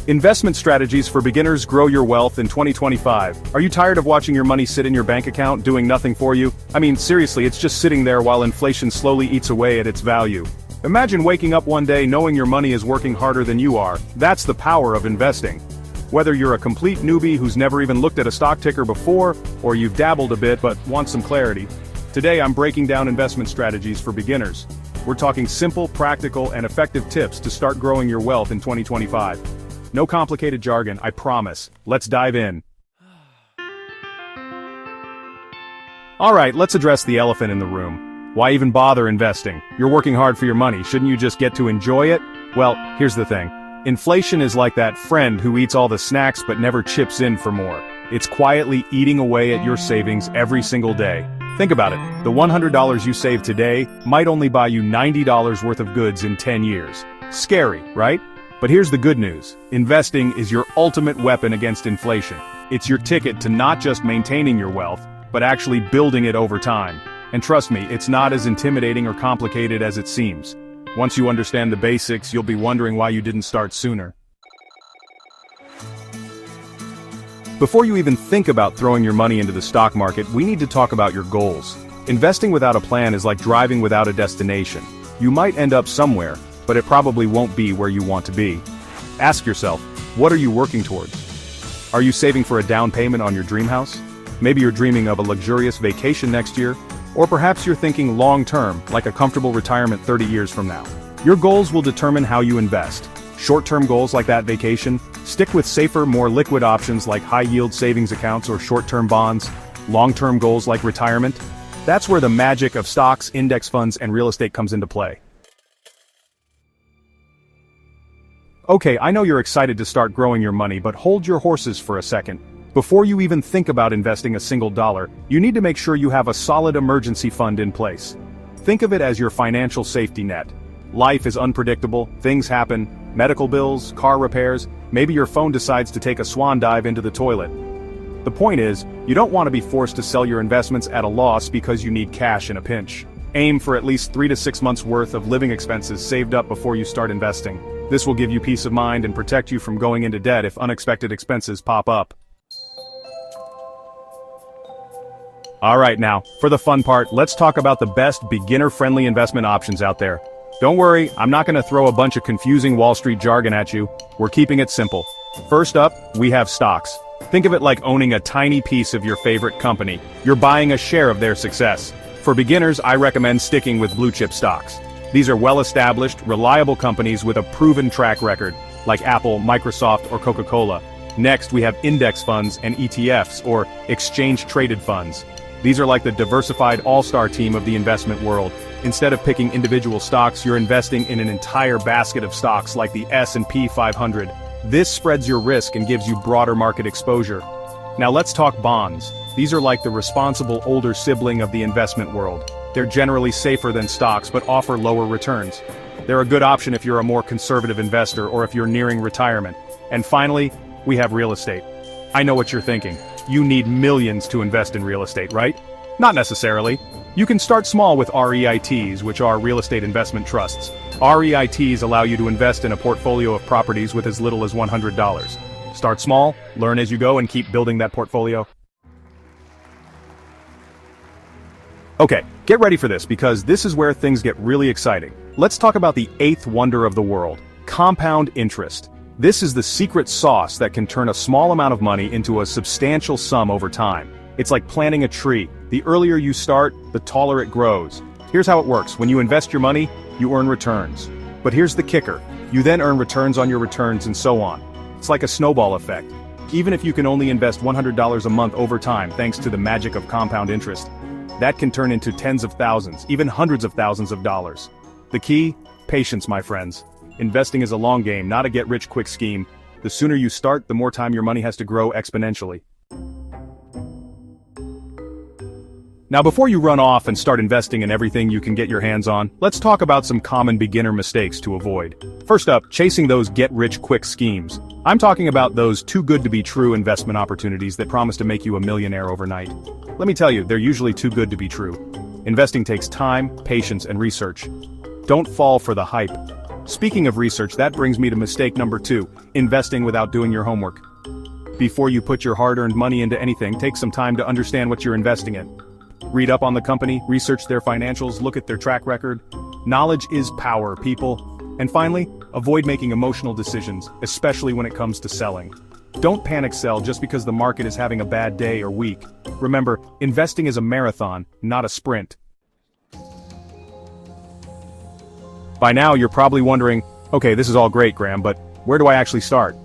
Investment strategies for beginners. Grow your wealth in 2025. Are you tired of watching your money sit in your bank account doing nothing for you? I mean, seriously, it's just sitting there while inflation slowly eats away at its value. Imagine waking up one day knowing your money is working harder than you are. That's the power of investing. Whether you're a complete newbie who's never even looked at a stock ticker before, or you've dabbled a bit but want some clarity, today I'm breaking down investment strategies for beginners. We're talking simple, practical, and effective tips to start growing your wealth in 2025. No complicated jargon, I promise. Let's dive in. Alright, let's address the elephant in the room. Why even bother investing? You're working hard for your money, shouldn't you just get to enjoy it? Well, here's the thing. Inflation is like that friend who eats all the snacks but never chips in for more. It's quietly eating away at your savings every single day. Think about it, the $100 you save today might only buy you $90 worth of goods in 10 years. Scary, right? But here's the good news. Investing is your ultimate weapon against inflation. It's your ticket to not just maintaining your wealth, but actually building it over time. And trust me, it's not as intimidating or complicated as it seems. Once you understand the basics, you'll be wondering why you didn't start sooner. Before you even think about throwing your money into the stock market, we need to talk about your goals. Investing without a plan is like driving without a destination. You might end up somewhere, but it probably won't be where you want to be. Ask yourself, what are you working towards? Are you saving for a down payment on your dream house? Maybe you're dreaming of a luxurious vacation next year, or perhaps you're thinking long-term, like a comfortable retirement 30 years from now. Your goals will determine how you invest. Short-term goals like that vacation, stick with safer, more liquid options like high-yield savings accounts or short-term bonds. Long-term goals like retirement, that's where the magic of stocks, index funds, and real estate comes into play. Okay, I know you're excited to start growing your money, but hold your horses for a second. Before you even think about investing a single dollar, you need to make sure you have a solid emergency fund in place. Think of it as your financial safety net. Life is unpredictable, things happen, medical bills, car repairs, maybe your phone decides to take a swan dive into the toilet. The point is, you don't want to be forced to sell your investments at a loss because you need cash in a pinch. Aim for at least 3 to 6 months worth of living expenses saved up before you start investing. This will give you peace of mind and protect you from going into debt if unexpected expenses pop up. Alright now, for the fun part, let's talk about the best beginner-friendly investment options out there. Don't worry, I'm not going to throw a bunch of confusing Wall Street jargon at you. We're keeping it simple. First up, we have stocks. Think of it like owning a tiny piece of your favorite company. You're buying a share of their success. For beginners, I recommend sticking with blue-chip stocks. These are well-established, reliable companies with a proven track record, like Apple, Microsoft, or Coca-Cola. Next, we have index funds and ETFs, or exchange-traded funds. These are like the diversified all-star team of the investment world. Instead of picking individual stocks, you're investing in an entire basket of stocks like the S&P 500. This spreads your risk and gives you broader market exposure. Now let's talk bonds. These are like the responsible older sibling of the investment world. They're generally safer than stocks but offer lower returns. They're a good option if you're a more conservative investor or if you're nearing retirement. And finally, we have real estate. I know what you're thinking. You need millions to invest in real estate, right? Not necessarily. You can start small with REITs, which are real estate investment trusts. REITs allow you to invest in a portfolio of properties with as little as $100. Start small, learn as you go, and keep building that portfolio. Okay, get ready for this because this is where things get really exciting. Let's talk about the eighth wonder of the world, compound interest. This is the secret sauce that can turn a small amount of money into a substantial sum over time. It's like planting a tree. The earlier you start, the taller it grows. Here's how it works. When you invest your money, you earn returns. But here's the kicker. You then earn returns on your returns and so on. It's like a snowball effect. Even if you can only invest $100 a month over time thanks to the magic of compound interest, that can turn into tens of thousands, even hundreds of thousands of dollars. The key? Patience, my friends. Investing is a long game, not a get-rich-quick scheme. The sooner you start, the more time your money has to grow exponentially. Now before you run off and start investing in everything you can get your hands on, let's talk about some common beginner mistakes to avoid. First up, chasing those get-rich-quick schemes. I'm talking about those too-good-to-be-true investment opportunities that promise to make you a millionaire overnight. Let me tell you, they're usually too good to be true. Investing takes time, patience, and research. Don't fall for the hype. Speaking of research, that brings me to mistake number 2, investing without doing your homework. Before you put your hard-earned money into anything, take some time to understand what you're investing in. Read up on the company, research their financials, look at their track record. Knowledge is power, people. And finally, avoid making emotional decisions, especially when it comes to selling. Don't panic sell just because the market is having a bad day or week. Remember, investing is a marathon, not a sprint. By now you're probably wondering, okay, this is all great, Graham, but where do I actually start?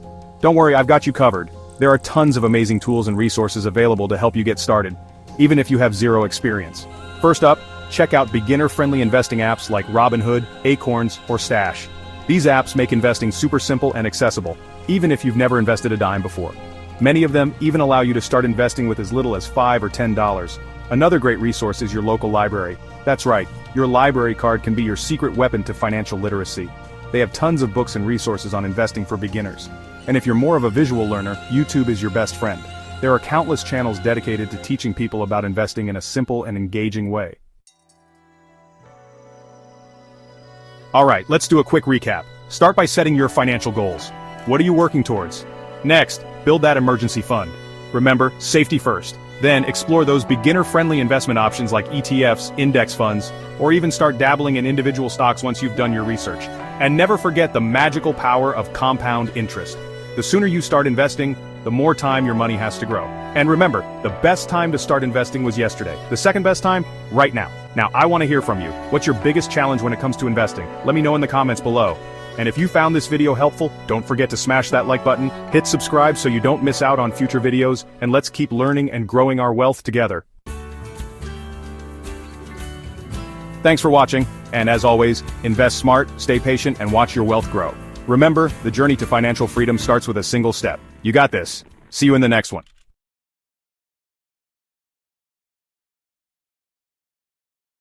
Don't worry, I've got you covered. There are tons of amazing tools and resources available to help you get started, even if you have zero experience. First up, check out beginner-friendly investing apps like Robinhood, Acorns, or Stash. These apps make investing super simple and accessible, even if you've never invested a dime before. Many of them even allow you to start investing with as little as $5 or $10. Another great resource is your local library. That's right, your library card can be your secret weapon to financial literacy. They have tons of books and resources on investing for beginners. And if you're more of a visual learner, YouTube is your best friend. There are countless channels dedicated to teaching people about investing in a simple and engaging way. Alright, let's do a quick recap. Start by setting your financial goals. What are you working towards? Next, build that emergency fund. Remember, safety first. Then explore those beginner-friendly investment options like ETFs, index funds, or even start dabbling in individual stocks once you've done your research. And never forget the magical power of compound interest. The sooner you start investing, the more time your money has to grow. And remember, the best time to start investing was yesterday. The second best time, right now. Now, I want to hear from you. What's your biggest challenge when it comes to investing? Let me know in the comments below. And if you found this video helpful, don't forget to smash that like button, hit subscribe so you don't miss out on future videos, and let's keep learning and growing our wealth together. Thanks for watching, and as always, invest smart, stay patient, and watch your wealth grow. Remember, the journey to financial freedom starts with a single step. You got this. See you in the next one.